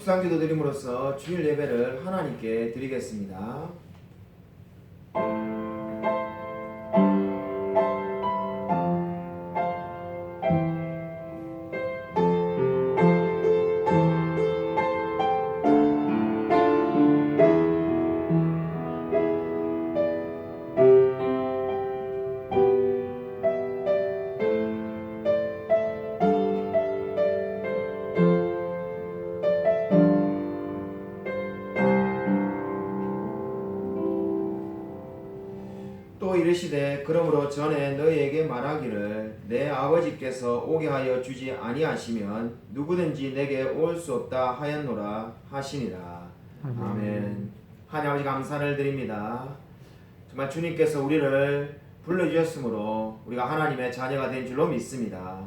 묵상기도 드림으로써 주일 예배를 하나님께 드리겠습니다. 이르시되 그러므로 전에 너희에게 말하기를 내 아버지께서 오게 하여 주지 아니하시면 누구든지 내게 올 수 없다 하였노라 하시니라. 아멘. 하나님 아버지 감사를 드립니다. 정말 주님께서 우리를 불러주셨으므로 우리가 하나님의 자녀가 된 줄로 믿습니다.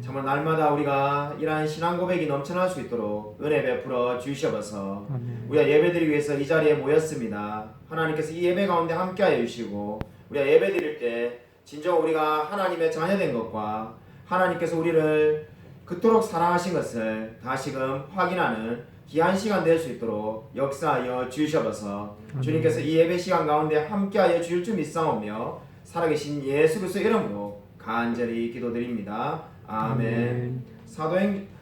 정말 날마다 우리가 이러한 신앙 고백이 넘쳐날 수 있도록 은혜 베풀어 주시옵소서. 우리가 예배드리기 위해서 이 자리에 모였습니다. 하나님께서 이 예배 가운데 함께하여 주시고 우리가 예배 드릴 때 진정 우리가 하나님의 자녀된 것과 하나님께서 우리를 그토록 사랑하신 것을 다시금 확인하는 귀한 시간 될 수 있도록 역사하여 주시옵소서. 주님께서 이 예배 시간 가운데 함께하여 주실 줄 믿사오며 살아계신 예수 그리스도의 이름으로 간절히 기도드립니다. 아멘.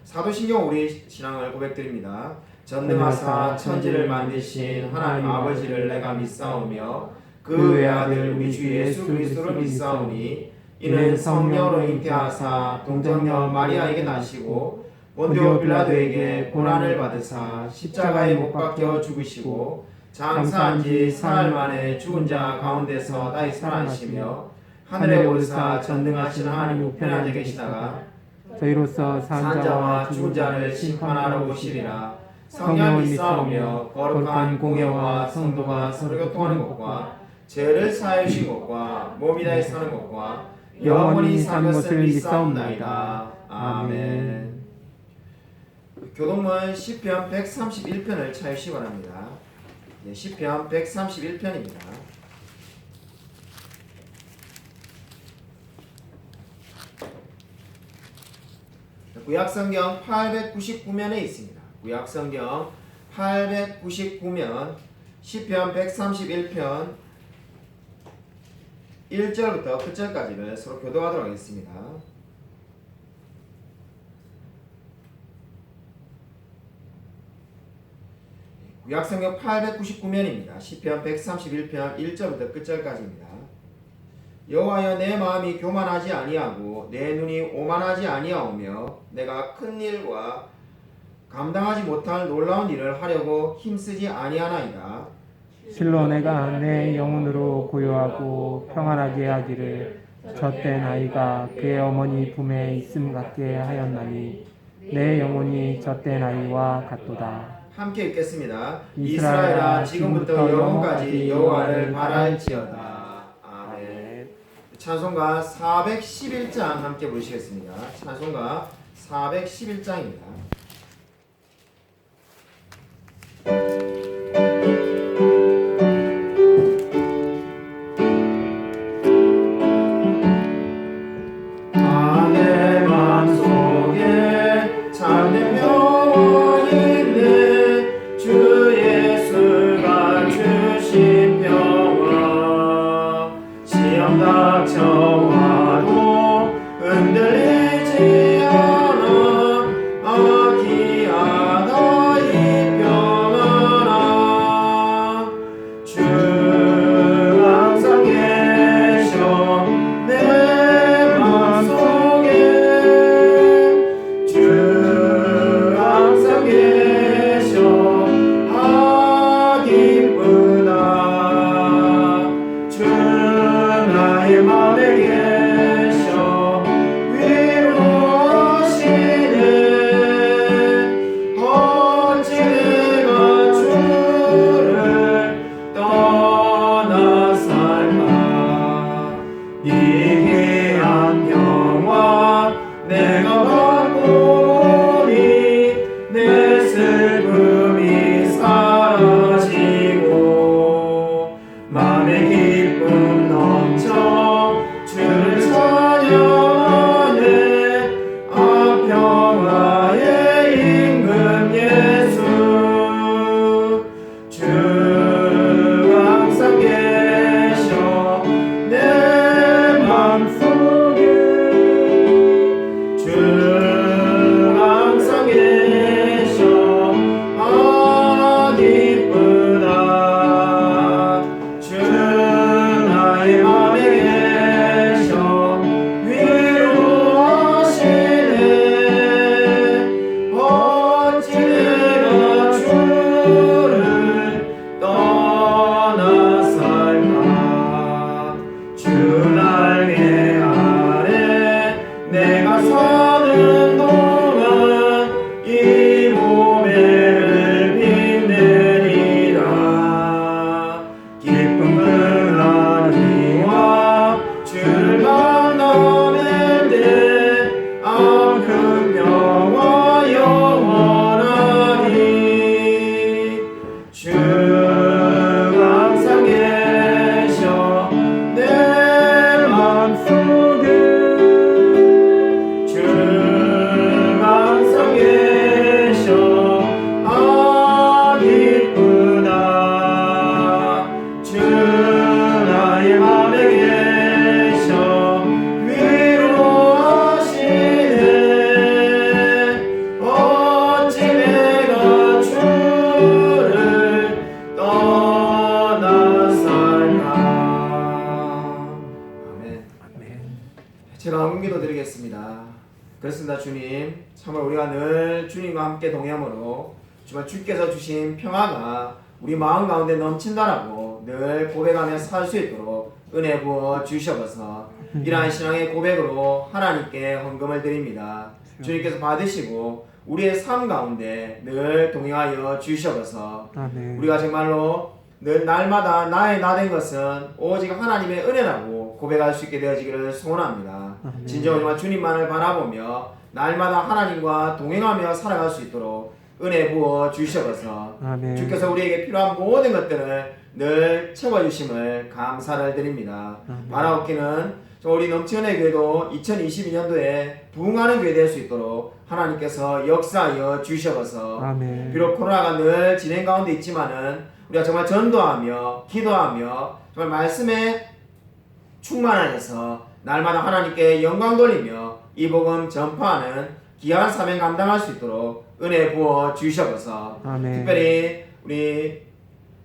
사도신경 우리 신앙을 고백드립니다. 전능하사 천지를 만드신 하나님 아버지를 내가 믿사오며 그 외아들 우리 주 예수 그리스도를 믿사오니 이는 성령으로 잉태하사 동정녀 마리아에게 나시고 본디오 빌라도에게 고난을 받으사 십자가에 못 박혀 죽으시고 장사한 지 사흘 만에 죽은 자 가운데서 다시 살아나시며 하늘에 오르사 전능하신 하나님 우편에 앉아 계시다가 저희로서 산자와 죽은 자를 심판하러 오시리라. 성령을 믿사오며 거룩한 공예와 성도가 서로 교통하는 것과 죄를 사하여 주신 것과 몸이 다해 사는 것과 영원히 사는 것을 믿사옵나이다. 아멘. 교동문 시편 131편을 찾으시기 바랍니다. 시편 131편입니다. 구약성경 899면에 있습니다. 구약성경 899면 시편 131편 1절부터 끝절까지를 서로 교도하도록 하겠습니다. 구약성경 899면입니다. 시편 131편 1절부터 끝절까지입니다. 여호와여 내 마음이 교만하지 아니하고 내 눈이 오만하지 아니하오며 내가 큰 일과 감당하지 못할 놀라운 일을 하려고 힘쓰지 아니하나이다. 실로 내가 내 영혼으로 고요하고 평안하게 하기를 젖된 아이가 그의 어머니 품에 있음 같게 하였나니 내 영혼이 젖된 아이와 같도다. 함께 읽겠습니다. 이스라엘아 지금부터 영원까지 여호와를 바랄지어다. 찬송가 411장 함께 부르시겠습니다. 찬송가 411장입니다. 그렇습니다. 주님, 참으로 우리가 늘 주님과 함께 동행함으로 정말 주께서 주신 평화가 우리 마음 가운데 넘친다라고 늘 고백하며 살 수 있도록 은혜 부어 주셔서 이러한 신앙의 고백으로 하나님께 헌금을 드립니다. 주님께서 받으시고 우리의 삶 가운데 늘 동행하여 주셔서 우리가 정말로 늘 날마다 나의 나 된 것은 오직 하나님의 은혜라고 고백할 수 있게 되어지기를 소원합니다. 진정 정말 주님만을 바라보며 날마다 하나님과 동행하며 살아갈 수 있도록 은혜 부어 주셔서 주께서 우리에게 필요한 모든 것들을 늘 채워주심을 감사를 드립니다. 바라옵기는 우리 넘치은혜 교회도 2022년도에 부흥하는 교회 될 수 있도록 하나님께서 역사하여 주셔서 비록 코로나가 늘 진행 가운데 있지만은 우리가 정말 전도하며 기도하며 정말 말씀에 충만하여서 날마다 하나님께 영광 돌리며 이 복음 전파하는 귀한 사명 감당할 수 있도록 은혜 부어 주셔서 특별히 우리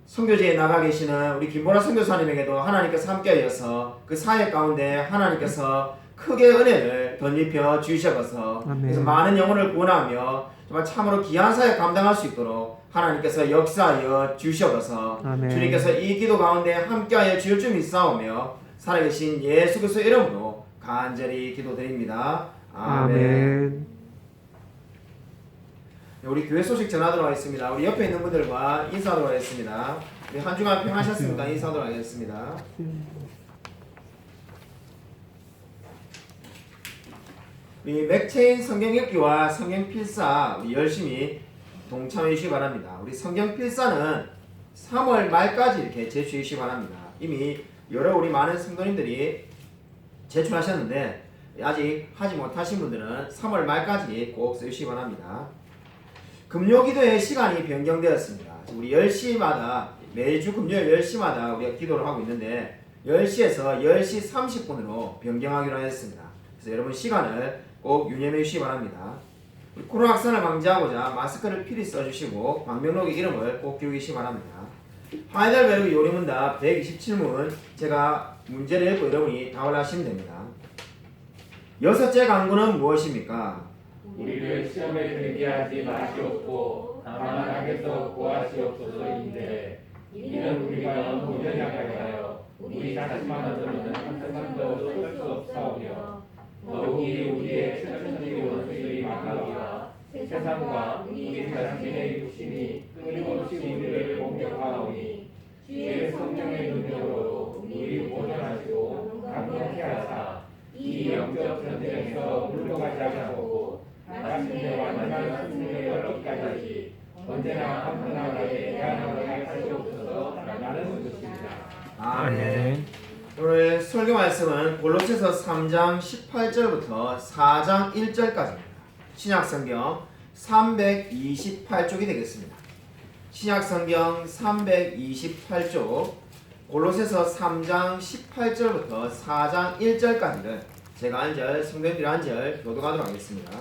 선교지에 나가 계시는 우리 김보라 선교사님에게도 하나님께서 함께하여서 그 사역 가운데 하나님께서 크게 은혜를 덧입혀 주셔서 그래서 많은 영혼을 구원하며 정말 참으로 귀한 사역 감당할 수 있도록 하나님께서 역사하여 주셔서 주님께서 이 기도 가운데 함께하여 주실 줄 믿사오며 살아계신 예수 그리스도 이름으로 간절히 기도드립니다. 아멘. 우리 교회 소식 전하도록 하겠습니다. 우리 옆에 있는 분들과 인사하도록 하겠습니다. 우리 한 주간 평하셨습니까? 인사하도록 하겠습니다. 우리 맥체인 성경 읽기와 성경 필사 우리 열심히 동참해 주시기 바랍니다. 우리 성경 필사는 3월 말까지 이렇게 제출해 주시기 바랍니다. 이미 여러 우리 많은 성도님들이 제출하셨는데 아직 하지 못하신 분들은 3월 말까지 꼭 써주시기 바랍니다. 금요기도의 시간이 변경되었습니다. 우리 10시마다 매주 금요일 10시마다 우리가 기도를 하고 있는데 10시에서 10시 30분으로 변경하기로 했습니다. 그래서 여러분 시간을 꼭 유념해 주시기 바랍니다. 코로나 확산을 방지하고자 마스크를 필히 써주시고 방명록의 이름을 꼭 기록하시기 바랍니다. 하이델베르그 요리문답 127문 제가 문제를 읽고 여러분이 답을 하시면 됩니다. 여섯째 강구는 무엇입니까? 우리를 시험에 들게 하지 마시옵고 다만 악에서 구하시옵소서인데 이는 우리가 본연약하여 우리 자신만으로는 한순간도 설 수 없사오며 더욱이 우리의 천천히 원수의 마귀와 세상과 우리 자신의 육신이 끊임없이 우리를 공격하오니 주의 성령의 능력으로 우리 보존하시고 강력케 하사 이 영적 전쟁에서 물러가지 않고 마침내 완전한 승리에 이르기까지 언제나 한분하게 대안하게 하시옵소서. 라는 것입니다. 아멘. 오늘 설교 말씀은 골로새서 3장 18절부터 4장 1절까지입니다. 신약성경 328쪽이 되겠습니다. 신약성경 328쪽 골로새서 3장 18절부터 4장 1절까지를 제가 한 절, 성도님들이 한 절 교독하도록 하겠습니다.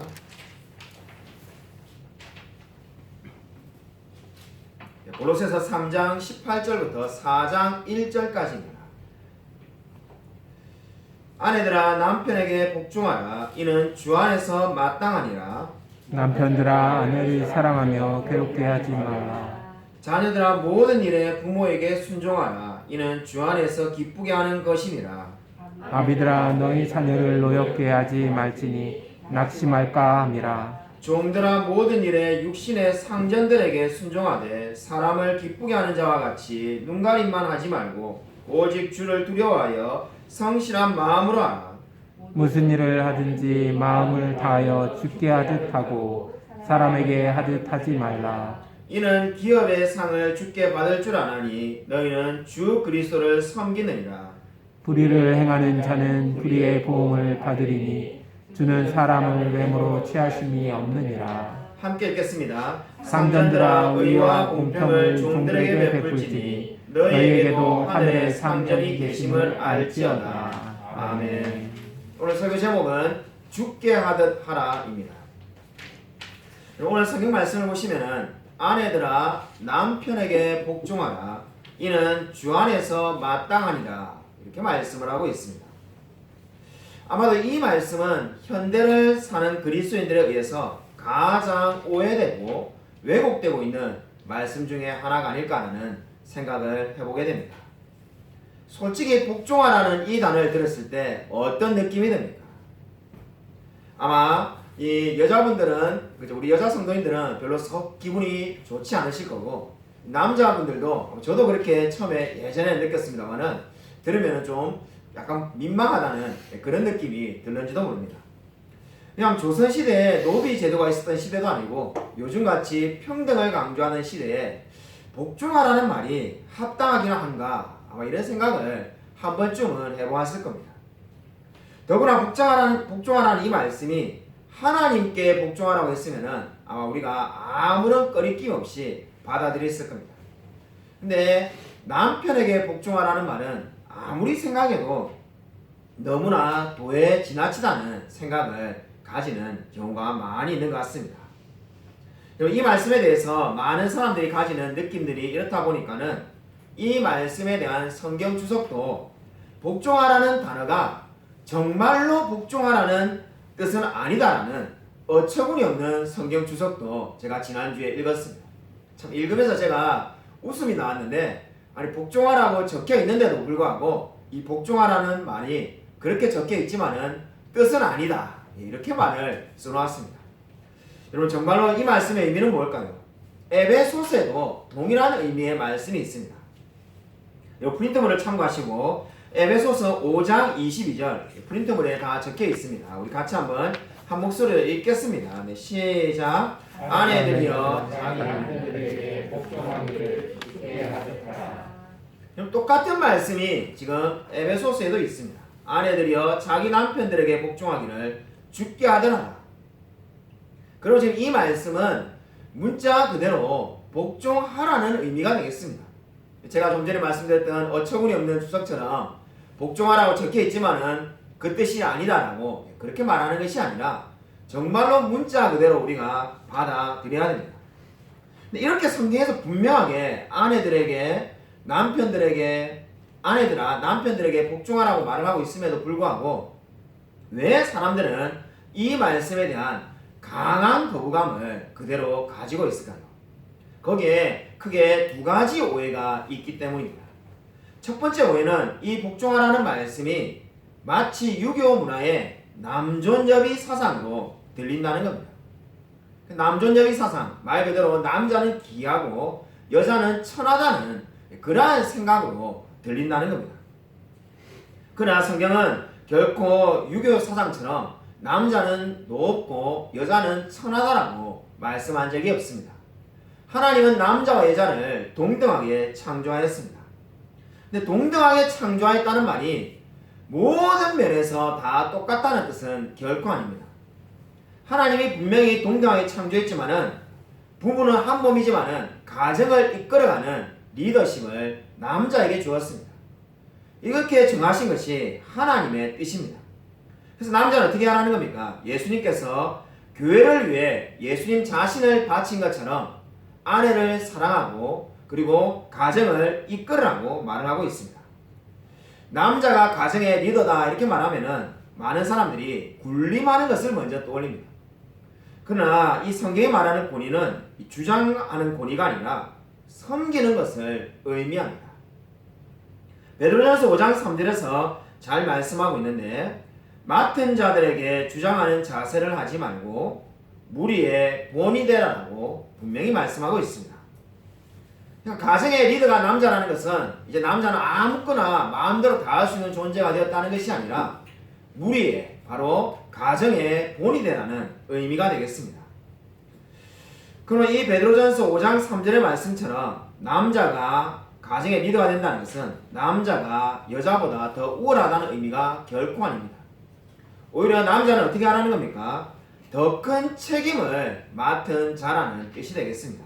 골로새서 3장 18절부터 4장 1절까지입니다. 아내들아 남편에게 복종하라. 이는 주 안에서 마땅하니라. 남편들아 아내를 사랑하며 괴롭게 하지 말라. 자녀들아 모든 일에 부모에게 순종하라. 이는 주 안에서 기쁘게 하는 것이니라. 아비들아 너희 자녀를 노엽게 하지 말지니 낙심할까 함이라. 종들아 모든 일에 육신의 상전들에게 순종하되 사람을 기쁘게 하는 자와 같이 눈가림만 하지 말고 오직 주를 두려워하여 성실한 마음으로 하라. 무슨 일을 하든지 마음을 다하여 주께 하듯 하고 사람에게 하듯 하지 말라. 이는 기업의 상을 주께 받을 줄 아나니 너희는 주 그리스도를 섬기느니라. 불의를 행하는 자는 불의의 보응을 받으리니 주는 사람을 외모로 취하심이 없느니라. 함께 읽겠습니다. 상전들아 의와 공평을 종들에게 베풀지니 너희에게도 하늘에 상전이 계심을 알지어다. 아멘. 오늘 설교 제목은 죽게 하듯 하라입니다. 오늘 성경 말씀을 보시면은 아내들아 남편에게 복종하라. 이는 주 안에서 마땅하니라. 이렇게 말씀을 하고 있습니다. 아마도 이 말씀은 현대를 사는 그리스도인들에 의해서 가장 오해되고 왜곡되고 있는 말씀 중에 하나가 아닐까 하는 생각을 해보게 됩니다. 솔직히 복종하라는 이 단어를 들었을 때 어떤 느낌이 듭니까? 아마 이 여자분들은, 우리 여자 성도님들은 별로 썩 기분이 좋지 않으실 거고 남자분들도 저도 그렇게 처음에 예전에 느꼈습니다만은 들으면 좀 약간 민망하다는 그런 느낌이 들는지도 모릅니다. 그냥 조선시대에 노비 제도가 있었던 시대도 아니고 요즘같이 평등을 강조하는 시대에 복종하라는 말이 합당하기나 한가 아마 이런 생각을 한 번쯤은 해보았을 겁니다. 더구나 복종하라는 이 말씀이 하나님께 복종하라고 했으면은 아마 우리가 아무런 꺼리낌 없이 받아들였을 겁니다. 근데 남편에게 복종하라는 말은 아무리 생각해도 너무나 도에 지나치다는 생각을 가지는 경우가 많이 있는 것 같습니다. 이 말씀에 대해서 많은 사람들이 가지는 느낌들이 이렇다 보니까는 이 말씀에 대한 성경 주석도 복종하라는 단어가 정말로 복종하라는 뜻은 아니다라는 어처구니 없는 성경 주석도 제가 지난주에 읽었습니다. 참 읽으면서 제가 웃음이 나왔는데 아니 복종하라고 적혀 있는데도 불구하고 이 복종하라는 말이 그렇게 적혀 있지만은 뜻은 아니다 이렇게 말을 써놓았습니다. 여러분 정말로 이 말씀의 의미는 뭘까요? 에베소서에도 동일한 의미의 말씀이 있습니다. 이 프린트물을 참고하시고 에베소서 5장 22절 프린트물에 다 적혀 있습니다. 우리 같이 한번 한 목소리로 읽겠습니다. 네, 시작. 아내들이여 자기 남편들에게 복종하기를 죽게 하셨다. 그럼 똑같은 말씀이 지금 에베소서에도 있습니다. 아내들이여 자기 남편들에게 복종하기를 죽게 하더라. 그리고 지금 이 말씀은 문자 그대로 복종하라는 의미가 되겠습니다. 제가 좀 전에 말씀드렸던 어처구니 없는 주석처럼 복종하라고 적혀 있지만은 그 뜻이 아니다라고 그렇게 말하는 것이 아니라 정말로 문자 그대로 우리가 받아들여야 됩니다. 근데 이렇게 성경에서 분명하게 아내들에게 남편들에게 아내들아 남편들에게 복종하라고 말을 하고 있음에도 불구하고 왜 사람들은 이 말씀에 대한 강한 거부감을 그대로 가지고 있을까요? 거기에 크게 두 가지 오해가 있기 때문입니다. 첫 번째 오해는 이 복종하라는 말씀이 마치 유교 문화의 남존여비 사상으로 들린다는 겁니다. 남존여비 사상, 말 그대로 남자는 귀하고 여자는 천하다는 그러한 생각으로 들린다는 겁니다. 그러나 성경은 결코 유교 사상처럼 남자는 높고 여자는 천하다라고 말씀한 적이 없습니다. 하나님은 남자와 여자를 동등하게 창조하였습니다. 근데 동등하게 창조하였다는 말이 모든 면에서 다 똑같다는 뜻은 결코 아닙니다. 하나님이 분명히 동등하게 창조했지만은 부부는 한 몸이지만은 가정을 이끌어가는 리더십을 남자에게 주었습니다. 이렇게 정하신 것이 하나님의 뜻입니다. 그래서 남자는 어떻게 하라는 겁니까? 예수님께서 교회를 위해 예수님 자신을 바친 것처럼 아내를 사랑하고 그리고 가정을 이끌으라고 말을 하고 있습니다. 남자가 가정의 리더다 이렇게 말하면은 많은 사람들이 군림하는 것을 먼저 떠올립니다. 그러나 이 성경이 말하는 권위는 주장하는 권위가 아니라 섬기는 것을 의미합니다. 베드로전서 5장 3절에서 잘 말씀하고 있는데 맡은 자들에게 주장하는 자세를 하지 말고 무리의 본이 되라고 분명히 말씀하고 있습니다. 그러니까 가정의 리더가 남자라는 것은 이제 남자는 아무거나 마음대로 다 할 수 있는 존재가 되었다는 것이 아니라 무리의 바로 가정의 본이 되라는 의미가 되겠습니다. 그러면 이 베드로전서 5장 3절의 말씀처럼 남자가 가정의 리더가 된다는 것은 남자가 여자보다 더 우월하다는 의미가 결코 아닙니다. 오히려 남자는 어떻게 하라는 겁니까? 더 큰 책임을 맡은 자라는 뜻이 되겠습니다.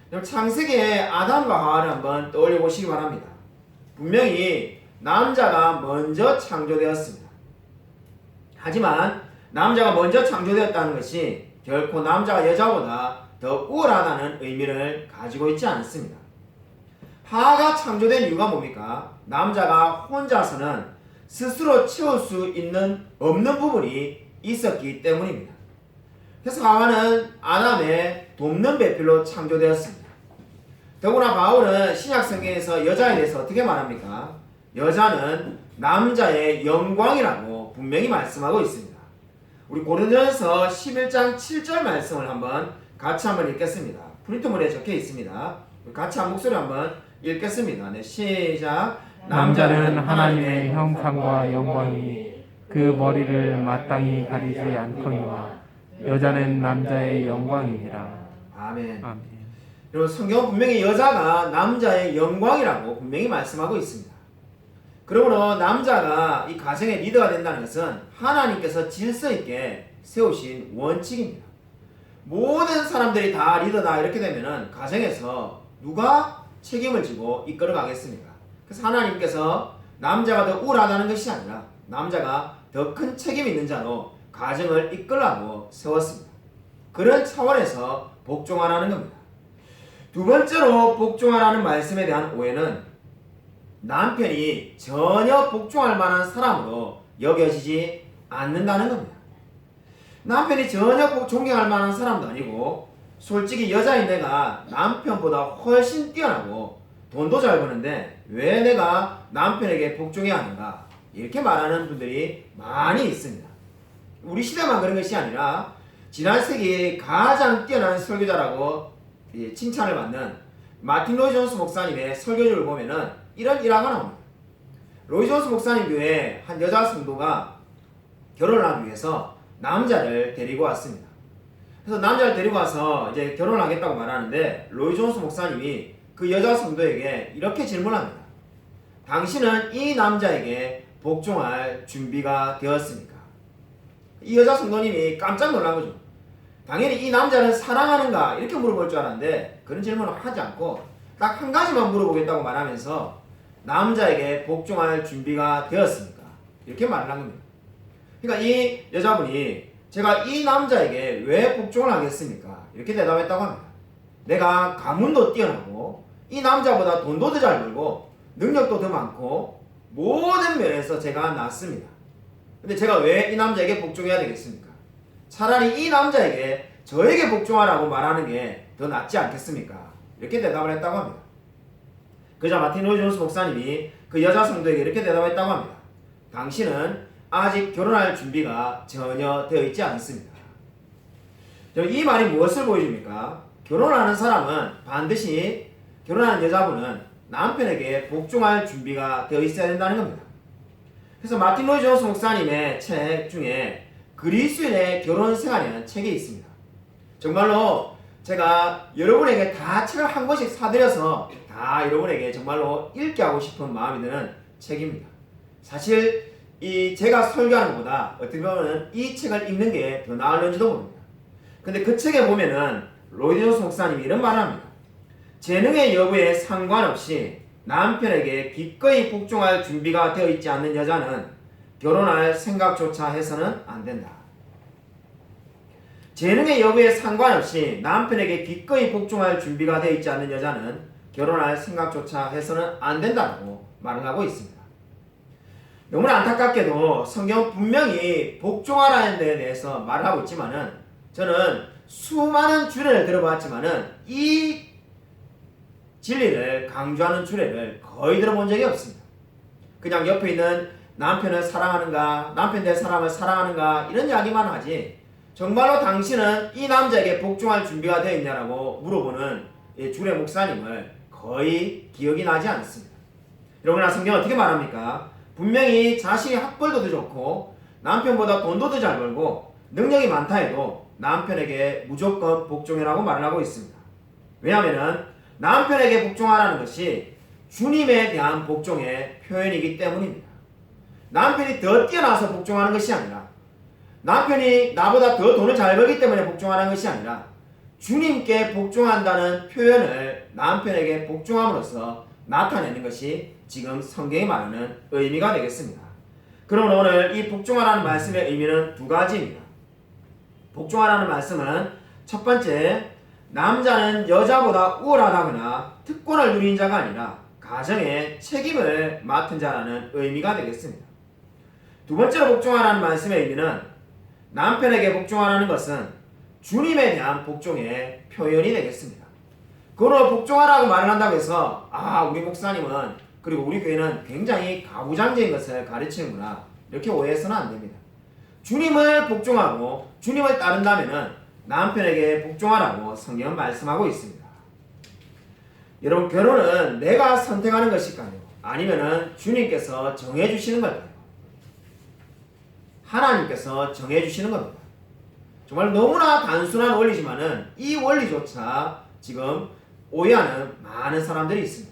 그럼 창세기의 아담과 하와를 한번 떠올려 보시기 바랍니다. 분명히 남자가 먼저 창조되었습니다. 하지만 남자가 먼저 창조되었다는 것이 결코 남자가 여자보다 더 우월하다는 의미를 가지고 있지 않습니다. 하와가 창조된 이유가 뭡니까? 남자가 혼자서는 스스로 채울 수 있는 없는 부분이 있었기 때문입니다. 그래서 하와는 아담의 돕는 배필로 창조되었습니다. 더구나 바울은 신약성경에서 여자에 대해서 어떻게 말합니까? 여자는 남자의 영광이라고 분명히 말씀하고 있습니다. 우리 고린도전서 11장 7절 말씀을 같이 한번 읽겠습니다. 프린트물에 적혀 있습니다. 같이 한 목소리 한번 읽겠습니다. 네, 시작. 남자는 하나님의 형상과 영광이 그 머리를 마땅히 가리지 않거니와 여자는 남자의 영광이니라. 아멘. 아멘. 여러분 성경은 분명히 여자가 남자의 영광이라고 분명히 말씀하고 있습니다. 그러므로 남자가 이 가정의 리더가 된다는 것은 하나님께서 질서 있게 세우신 원칙입니다. 모든 사람들이 다 리더다 이렇게 되면은 가정에서 누가 책임을 지고 이끌어 가겠습니까? 그래서 하나님께서 남자가 더 우월하다는 것이 아니라 남자가 더 큰 책임이 있는 자로 가정을 이끌라고 세웠습니다. 그런 차원에서 복종하라는 겁니다. 두 번째로 복종하라는 말씀에 대한 오해는 남편이 전혀 복종할 만한 사람으로 여겨지지 않는다는 겁니다. 남편이 전혀 존경할 만한 사람도 아니고 솔직히 여자인 내가 남편보다 훨씬 뛰어나고 돈도 잘 버는데 왜 내가 남편에게 복종해야 하는가 이렇게 말하는 분들이 많이 있습니다. 우리 시대만 그런 것이 아니라 지난 세기 가장 뛰어난 설교자라고 칭찬을 받는 마틴 로이 존스 목사님의 설교집을 보면은 이런 일화가 나옵니다. 로이 존스 목사님 교회에 한 여자 성도가 결혼을 하기 위해서 남자를 데리고 왔습니다. 그래서 남자를 데리고 와서 이제 결혼을 하겠다고 말하는데 로이 존스 목사님이 그 여자 성도에게 이렇게 질문합니다. 당신은 이 남자에게 복종할 준비가 되었습니까? 이 여자 성도님이 깜짝 놀란 거죠. 당연히 이 남자는 사랑하는가 이렇게 물어볼 줄 알았는데 그런 질문을 하지 않고 딱 한 가지만 물어보겠다고 말하면서 남자에게 복종할 준비가 되었습니까? 이렇게 말을 한 겁니다. 그러니까 이 여자분이 제가 이 남자에게 왜 복종을 하겠습니까? 이렇게 대답했다고 합니다. 내가 가문도 뛰어나고 이 남자보다 돈도 더 잘 벌고 능력도 더 많고 모든 면에서 제가 낫습니다. 근데 제가 왜 이 남자에게 복종해야 되겠습니까? 차라리 이 남자에게 저에게 복종하라고 말하는 게 더 낫지 않겠습니까? 이렇게 대답을 했다고 합니다. 그러자 마틴 로이 존스 목사님이 그 여자 성도에게 이렇게 대답했다고 합니다. 당신은 아직 결혼할 준비가 전혀 되어 있지 않습니다. 이 말이 무엇을 보여줍니까? 결혼하는 사람은 반드시 결혼하는 여자분은 남편에게 복종할 준비가 되어 있어야 된다는 겁니다. 그래서 마틴 로이 존스 목사님의 책 중에 그리스인의 결혼 생활이라는 책이 있습니다. 정말로 제가 여러분에게 다 책을 한 권씩 사드려서 다 여러분에게 정말로 읽게 하고 싶은 마음이 드는 책입니다. 사실 제가 설교하는 것보다 어떻게 보면 이 책을 읽는 게 더 나을는지도 모릅니다. 근데 그 책에 보면은 로이 존스 목사님이 이런 말을 합니다. 재능의 여부에 상관없이 남편에게 기꺼이 복종할 준비가 되어 있지 않는 여자는 결혼할 생각조차 해서는 안 된다. 재능의 여부에 상관없이 남편에게 기꺼이 복종할 준비가 되어 있지 않는 여자는 결혼할 생각조차 해서는 안 된다고 말을 하고 있습니다. 너무나 안타깝게도 성경 분명히 복종하라는 데에 대해서 말을 하고 있지만은 저는 수많은 주례를 들어봤지만은 이 진리를 강조하는 주례를 거의 들어본 적이 없습니다. 그냥 옆에 있는 남편을 사랑하는가, 남편 될 사람을 사랑하는가 이런 이야기만 하지 정말로 당신은 이 남자에게 복종할 준비가 되어 있냐라고 물어보는 주례 목사님을 거의 기억이 나지 않습니다. 여러분아 성경은 어떻게 말합니까? 분명히 자신이 학벌도 더 좋고 남편보다 돈도 더 잘 벌고 능력이 많다 해도 남편에게 무조건 복종해라고 말을 하고 있습니다. 왜냐하면 남편에게 복종하라는 것이 주님에 대한 복종의 표현이기 때문입니다. 남편이 더 뛰어나서 복종하는 것이 아니라 남편이 나보다 더 돈을 잘 벌기 때문에 복종하는 것이 아니라 주님께 복종한다는 표현을 남편에게 복종함으로써 나타내는 것이 지금 성경이 말하는 의미가 되겠습니다. 그러면 오늘 이 복종하라는 말씀의 의미는 두 가지입니다. 복종하라는 말씀은 첫 번째, 남자는 여자보다 우월하다거나 특권을 누린 자가 아니라 가정의 책임을 맡은 자라는 의미가 되겠습니다. 두 번째로 복종하라는 말씀의 의미는 남편에게 복종하라는 것은 주님에 대한 복종의 표현이 되겠습니다. 그러나 복종하라고 말을 한다고 해서 우리 목사님은 그리고 우리 교회는 굉장히 가부장제인 것을 가르치는구나 이렇게 오해해서는 안 됩니다. 주님을 복종하고 주님을 따른다면 남편에게 복종하라고 성경은 말씀하고 있습니다. 여러분 결혼은 내가 선택하는 것일까요? 아니면 주님께서 정해주시는 걸까요? 하나님께서 정해주시는 겁니다. 정말 너무나 단순한 원리지만은 이 원리조차 지금 오해하는 많은 사람들이 있습니다.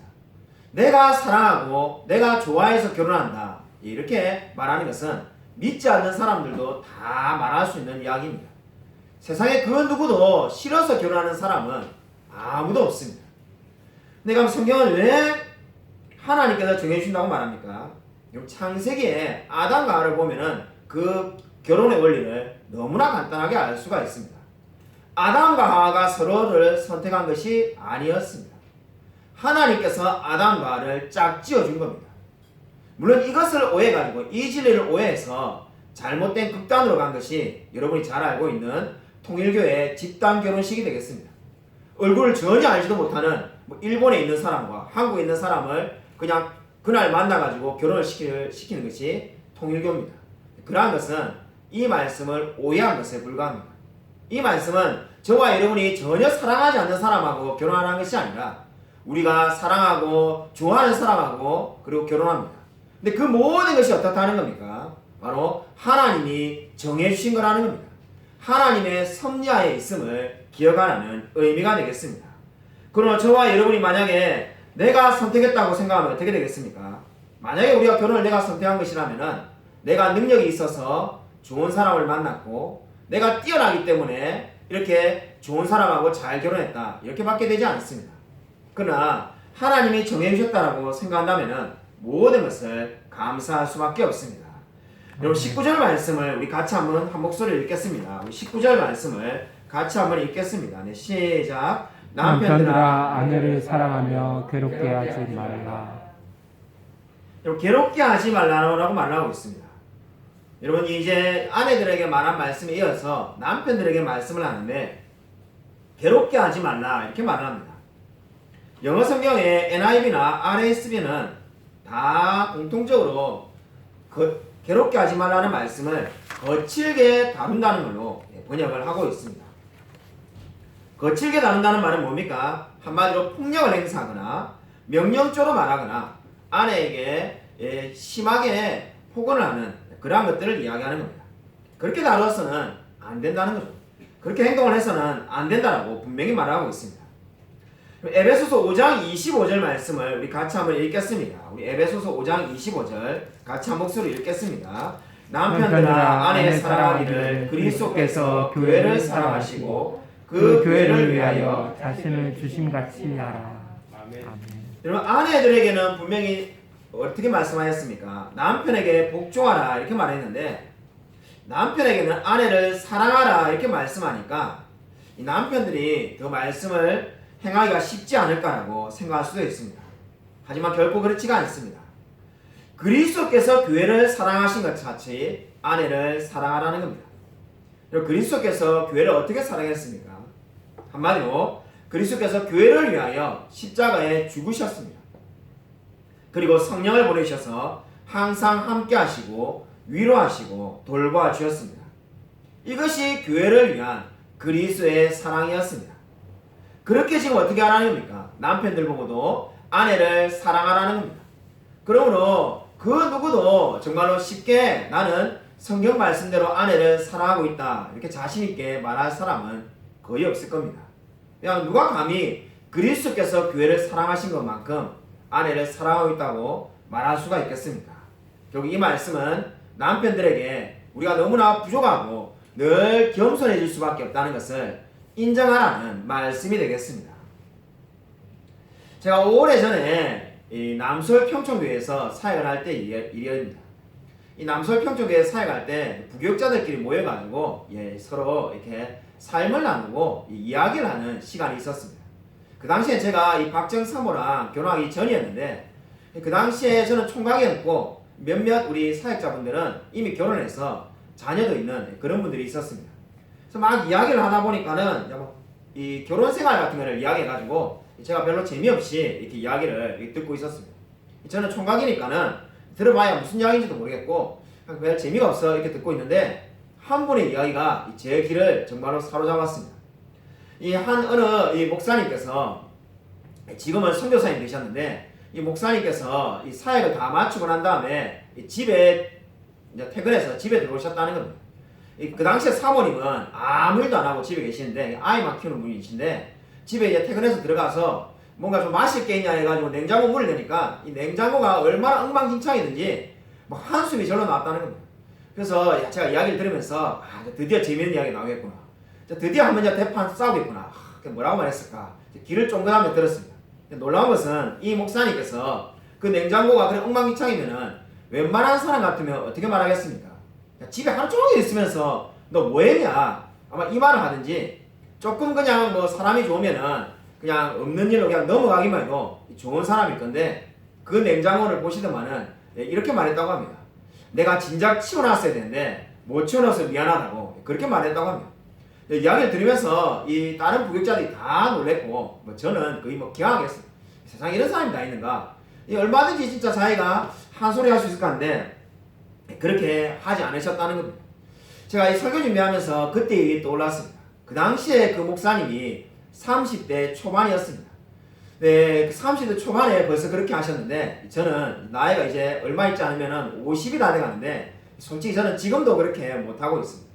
내가 사랑하고 내가 좋아해서 결혼한다 이렇게 말하는 것은 믿지 않는 사람들도 다 말할 수 있는 이야기입니다. 세상에 그 누구도 싫어서 결혼하는 사람은 아무도 없습니다. 근데 그럼 성경은 왜 하나님께서 정해주신다고 말합니까? 창세기에 아담과 하와를 보면은 그 결혼의 원리를 너무나 간단하게 알 수가 있습니다. 아담과 하와가 서로를 선택한 것이 아니었습니다. 하나님께서 아담과 하와를 짝지어 준 겁니다. 물론 이것을 오해가지고 이 진리를 오해해서 잘못된 극단으로 간 것이 여러분이 잘 알고 있는 통일교의 집단 결혼식이 되겠습니다. 얼굴을 전혀 알지도 못하는 일본에 있는 사람과 한국에 있는 사람을 그냥 그날 만나가지고 결혼을 시키는 것이 통일교입니다. 그러한 것은 이 말씀을 오해한 것에 불과합니다. 이 말씀은 저와 여러분이 전혀 사랑하지 않는 사람하고 결혼하는 것이 아니라 우리가 사랑하고 좋아하는 사람하고 그리고 결혼합니다. 근데 그 모든 것이 어떻다는 겁니까? 바로 하나님이 정해주신 거라는 겁니다. 하나님의 섭리하에 있음을 기억하라는 의미가 되겠습니다. 그러나 저와 여러분이 만약에 내가 선택했다고 생각하면 어떻게 되겠습니까? 만약에 우리가 결혼을 내가 선택한 것이라면 내가 능력이 있어서 좋은 사람을 만났고 내가 뛰어나기 때문에 이렇게 좋은 사람하고 잘 결혼했다 이렇게 받게 되지 않습니다. 그러나 하나님이 정해주셨다고 생각한다면 모든 것을 감사할 수밖에 없습니다. 여러분 19절 말씀을 우리 같이 한번 한 목소리를 읽겠습니다. 우리 19절 말씀을 같이 한번 읽겠습니다. 네, 시작. 남편들아 아내를 사랑하며 괴롭게 하지 말라. 여러분 괴롭게 하지 말라고 말하고 있습니다. 여러분 이제 아내들에게 말한 말씀에 이어서 남편들에게 말씀을 하는데 괴롭게 하지 말라 이렇게 말합니다. 영어 성경의 NIV나 RSV는 다 공통적으로 괴롭게 하지 말라는 말씀을 거칠게 다룬다는 걸로 번역을 하고 있습니다. 거칠게 다룬다는 말은 뭡니까? 한마디로 폭력을 행사하거나 명령조로 말하거나 아내에게 심하게 폭언을 하는 그러한 것들을 이야기하는 겁니다. 그렇게 다루어서는 안 된다는 거죠. 그렇게 행동을 해서는 안 된다라고 분명히 말하고 있습니다. 에베소서 5장 25절 말씀을 우리 같이 한번 읽겠습니다. 우리 에베소서 5장 25절 같이 한 목소리 읽겠습니다. 남편들아 아내의 사랑하기를 그리스도께서 교회를 사랑하시고 그 교회를 위하여 자신을 주심같이 하라. 아멘. 여러분 아내들에게는 분명히 어떻게 말씀하셨습니까? 남편에게 복종하라 이렇게 말했는데 남편에게는 아내를 사랑하라 이렇게 말씀하니까 이 남편들이 그 말씀을 행하기가 쉽지 않을까라고 생각할 수도 있습니다. 하지만 결코 그렇지가 않습니다. 그리스도께서 교회를 사랑하신 것 같이 아내를 사랑하라는 겁니다. 그리스도께서 교회를 어떻게 사랑했습니까? 한마디로 그리스도께서 교회를 위하여 십자가에 죽으셨습니다. 그리고 성령을 보내셔서 항상 함께 하시고 위로하시고 돌보아 주셨습니다. 이것이 교회를 위한 그리스도의 사랑이었습니다. 그렇게 지금 어떻게 하라는 겁니까? 남편들 보고도 아내를 사랑하라는 겁니다. 그러므로 그 누구도 정말로 쉽게 나는 성경 말씀대로 아내를 사랑하고 있다 이렇게 자신있게 말할 사람은 거의 없을 겁니다. 그냥 누가 감히 그리스도께서 교회를 사랑하신 것만큼 아내를 사랑하고 있다고 말할 수가 있겠습니까? 결국 이 말씀은 남편들에게 우리가 너무나 부족하고 늘 겸손해질 수밖에 없다는 것을 인정하라는 말씀이 되겠습니다. 제가 오래전에 이 남서울 평촌교회에서 사역을 할 때 일이었습니다. 이 남서울 평촌교회 사역할 때 부교육자들끼리 모여가지고 서로 이렇게 삶을 나누고 이야기를 하는 시간이 있었습니다. 그 당시에 제가 이 박정 사모랑 결혼하기 전이었는데 그 당시에 저는 총각이었고 몇몇 우리 사역자분들은 이미 결혼해서 자녀도 있는 그런 분들이 있었습니다. 그래서 막 이야기를 하다 보니까는 이 결혼 생활 같은 거를 이야기해가지고 제가 별로 재미없이 이렇게 이야기를 듣고 있었습니다. 저는 총각이니까는 들어봐야 무슨 이야기인지도 모르겠고 별 재미가 없어 이렇게 듣고 있는데 한 분의 이야기가 제 귀를 정말로 사로잡았습니다. 이 어느 목사님께서 지금은 선교사님 되셨는데 이 목사님께서 이 사역을 다 마치고 난 다음에 집에 이제 퇴근해서 집에 들어오셨다는 겁니다. 그 당시에 사모님은 아무 일도 안 하고 집에 계시는데 아이만 키우는 분이신데 집에 이제 퇴근해서 들어가서 뭔가 좀 마실 게 있냐 해가지고 냉장고 문을 여니까 이 냉장고가 얼마나 엉망진창이든지 뭐 한숨이 절로 나왔다는 겁니다. 그래서 제가 이야기를 들으면서 드디어 재미있는 이야기 나오겠구나. 드디어 한번 대판 싸우겠구나. 뭐라고 말했을까? 귀를 쫑긋하며 들었습니다. 놀라운 것은 이 목사님께서 그 냉장고가 그래 엉망진창이면은 웬만한 사람 같으면 어떻게 말하겠습니까? 집에 하루 종일 있으면서 너 뭐했냐? 아마 이 말을 하든지 조금 그냥 뭐 사람이 좋으면은 그냥 없는 일로 그냥 넘어가기만 해도 좋은 사람일 건데 그 냉장고를 보시더만은 이렇게 말했다고 합니다. 내가 진작 치워놨어야 되는데 못 치워놔서 미안하다고 그렇게 말했다고 합니다. 이야기를 들으면서 이 다른 부교육자들이 다 놀랬고 뭐 저는 거의 뭐 기왕하겠습니다. 세상에 이런 사람이 다 있는가? 얼마든지 진짜 자기가 한 소리 할 수 있을 것 같은데 그렇게 하지 않으셨다는 겁니다. 제가 이 설교 준비하면서 그때 일이 떠올랐습니다. 그 당시에 그 목사님이 30대 초반이었습니다. 네, 30대 초반에 벌써 그렇게 하셨는데 저는 나이가 이제 얼마 있지 않으면 50이 다 돼가는데 솔직히 저는 지금도 그렇게 못하고 있습니다.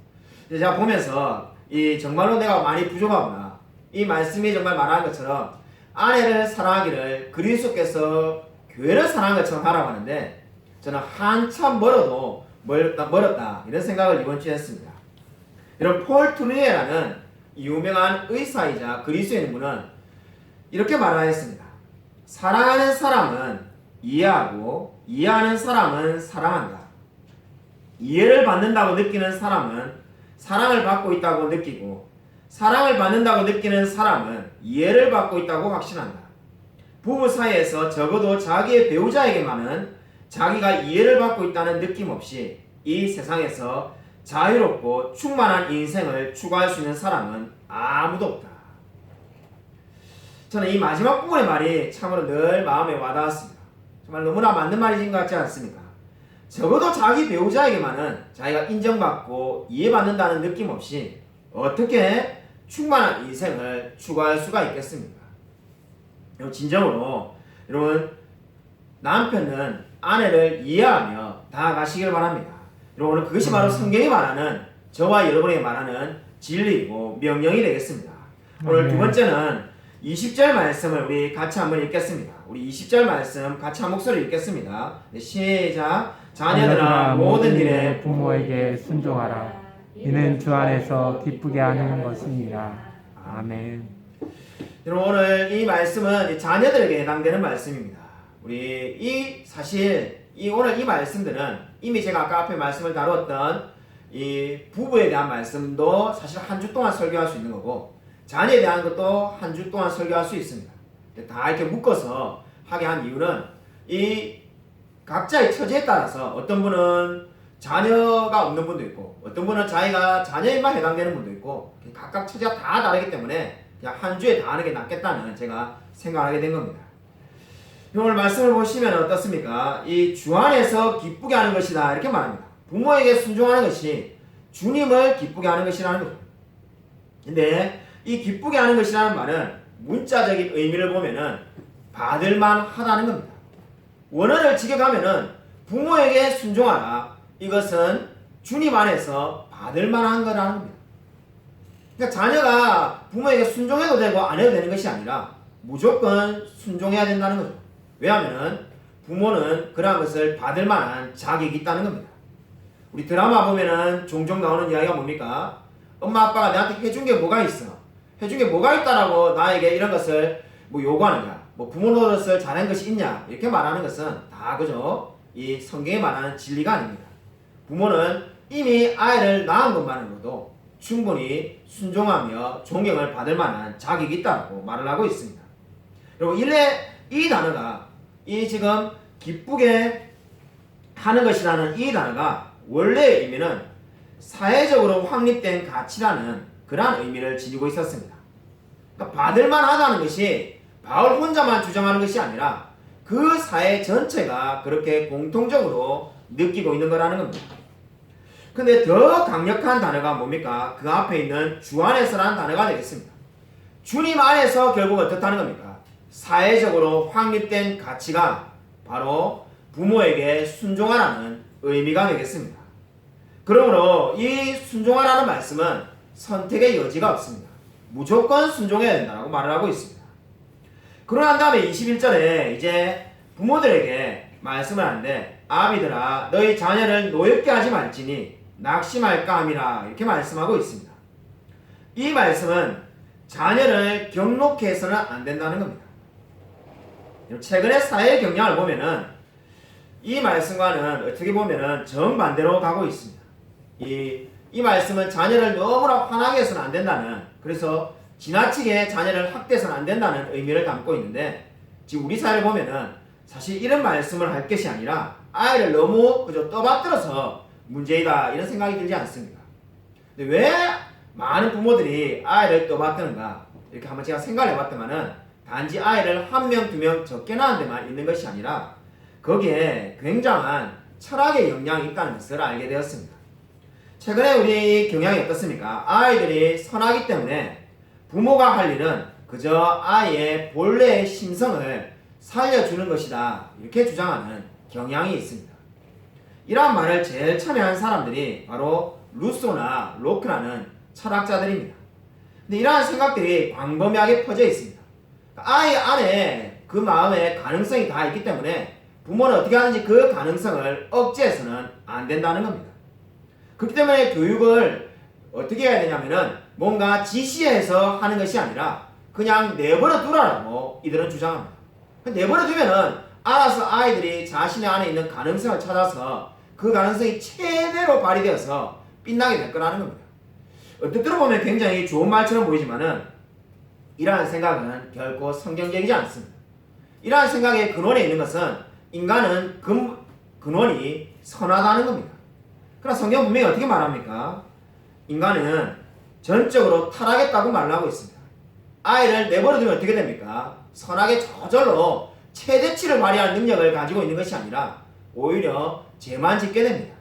제가 보면서 이 정말로 내가 많이 부족하구나. 이 말씀이 정말 말하는 것처럼 아내를 사랑하기를 그리스도께서 교회를 사랑하는 것처럼 하라고 하는데 저는 한참 멀었다 이런 생각을 이번 주에 했습니다. 여러분 폴 투르니에라는 유명한 의사이자 그리스도인 분은 이렇게 말하였습니다. 사랑하는 사람은 이해하고 이해하는 사람은 사랑한다. 이해를 받는다고 느끼는 사람은 사랑을 받고 있다고 느끼고 사랑을 받는다고 느끼는 사람은 이해를 받고 있다고 확신한다. 부부 사이에서 적어도 자기의 배우자에게만은 자기가 이해를 받고 있다는 느낌 없이 이 세상에서 자유롭고 충만한 인생을 추구할 수 있는 사람은 아무도 없다. 저는 이 마지막 부분의 말이 참으로 늘 마음에 와닿았습니다. 정말 너무나 맞는 말인 것 같지 않습니까? 적어도 자기 배우자에게만은 자기가 인정받고 이해받는다는 느낌 없이 어떻게 충만한 인생을 추구할 수가 있겠습니까? 여러분 진정으로 여러분 남편은 아내를 이해하며 다가가시길 바랍니다. 여러분 오늘 그것이 바로 성경이 말하는 저와 여러분에게 말하는 진리이고 명령이 되겠습니다. 오늘 두 번째는 20절 말씀을 우리 같이 한번 읽겠습니다. 우리 20절 말씀 같이 한 목소리 읽겠습니다. 네, 시작. 자녀들아 모든 일에 부모에게 순종하라. 이는 주 안에서 기쁘게 하는 것이니라. 아멘. 여러분 오늘 이 말씀은 자녀들에게 해당되는 말씀입니다. 우리 오늘 이 말씀들은 이미 제가 아까 앞에 말씀을 다루었던 이 부부에 대한 말씀도 사실 한 주 동안 설교할 수 있는 거고 자녀에 대한 것도 한 주 동안 설교할 수 있습니다. 다 이렇게 묶어서 하게 한 이유는 이 각자의 처지에 따라서 어떤 분은 자녀가 없는 분도 있고 어떤 분은 자기가 자녀에만 해당되는 분도 있고 각각 처지가 다 다르기 때문에 그냥 한 주에 다 하는 게 낫겠다는 제가 생각하게 된 겁니다. 오늘 말씀을 보시면 어떻습니까? 이 주 안에서 기쁘게 하는 것이다 이렇게 말합니다. 부모에게 순종하는 것이 주님을 기쁘게 하는 것이라는 거죠. 근데 이 기쁘게 하는 것이라는 말은 문자적인 의미를 보면은 받을만 하다는 겁니다. 원어를 직역하면은 부모에게 순종하라. 이것은 주님 안에서 받을만한 거라는 겁니다. 그러니까 자녀가 부모에게 순종해도 되고 안 해도 되는 것이 아니라 무조건 순종해야 된다는 거죠. 왜냐하면 부모는 그러한 것을 받을 만한 자격이 있다는 겁니다. 우리 드라마 보면은 종종 나오는 이야기가 뭡니까? 엄마 아빠가 나한테 해준 게 뭐가 있어? 해준 게 뭐가 있다라고 나에게 이런 것을 뭐 요구하느냐? 뭐 부모 노릇을 잘한 것이 있냐? 이렇게 말하는 것은 다 그죠? 이 성경에 말하는 진리가 아닙니다. 부모는 이미 아이를 낳은 것만으로도 충분히 순종하며 존경을 받을 만한 자격이 있다고 말을 하고 있습니다. 그리고 이 단어가 이 지금 기쁘게 하는 것이라는 이 단어가 원래의 의미는 사회적으로 확립된 가치라는 그러한 의미를 지니고 있었습니다. 그러니까 받을만 하다는 것이 바울 혼자만 주장하는 것이 아니라 그 사회 전체가 그렇게 공통적으로 느끼고 있는 거라는 겁니다. 근데 더 강력한 단어가 뭡니까? 그 앞에 있는 주 안에서라는 단어가 되겠습니다. 주님 안에서 결국 어떻다는 겁니까? 사회적으로 확립된 가치가 바로 부모에게 순종하라는 의미가 되겠습니다. 그러므로 이 순종하라는 말씀은 선택의 여지가 없습니다. 무조건 순종해야 된다고 말을 하고 있습니다. 그러고 난 다음에 21절에 이제 부모들에게 말씀을 하는데 아비들아 너희 자녀를 노엽게 하지 말지니 낙심할까 함이라 이렇게 말씀하고 있습니다. 이 말씀은 자녀를 경록케 해서는 안 된다는 겁니다. 최근의 사회 경향을 보면은 이 말씀과는 어떻게 보면은 정반대로 가고 있습니다. 이 말씀은 자녀를 너무나 화나게 해서는 안 된다는, 그래서 지나치게 자녀를 학대해서는 안 된다는 의미를 담고 있는데 지금 우리 사회를 보면은 사실 이런 말씀을 할 것이 아니라 아이를 너무 그저 떠받들어서 문제이다 이런 생각이 들지 않습니까? 근데 왜 많은 부모들이 아이를 떠받드는가 이렇게 한번 제가 생각을 해봤더만은 단지 아이를 한 명, 두 명 적게 낳은 데만 있는 것이 아니라 거기에 굉장한 철학의 영향이 있다는 것을 알게 되었습니다. 최근에 우리 경향이 어떻습니까? 아이들이 선하기 때문에 부모가 할 일은 그저 아이의 본래의 심성을 살려주는 것이다 이렇게 주장하는 경향이 있습니다. 이러한 말을 제일 참여한 사람들이 바로 루소나 로크라는 철학자들입니다. 근데 이러한 생각들이 광범위하게 퍼져 있습니다. 아이 안에 그 마음에 가능성이 다 있기 때문에 부모는 어떻게 하는지 그 가능성을 억제해서는 안 된다는 겁니다. 그렇기 때문에 교육을 어떻게 해야 되냐면은 뭔가 지시해서 하는 것이 아니라 그냥 내버려 두라고 이들은 주장합니다. 내버려 두면은 알아서 아이들이 자신의 안에 있는 가능성을 찾아서 그 가능성이 최대로 발휘되어서 빛나게 될 거라는 겁니다. 어떻게 들어보면 굉장히 좋은 말처럼 보이지만은 이러한 생각은 결코 성경적이지 않습니다. 이러한 생각의 근원에 있는 것은 인간은 근원이 선하다는 겁니다. 그러나 성경 분명히 어떻게 말합니까? 인간은 전적으로 타락했다고 말하고 있습니다. 아이를 내버려두면 어떻게 됩니까? 선하게 저절로 최대치를 발휘할 능력을 가지고 있는 것이 아니라 오히려 죄만 짓게 됩니다.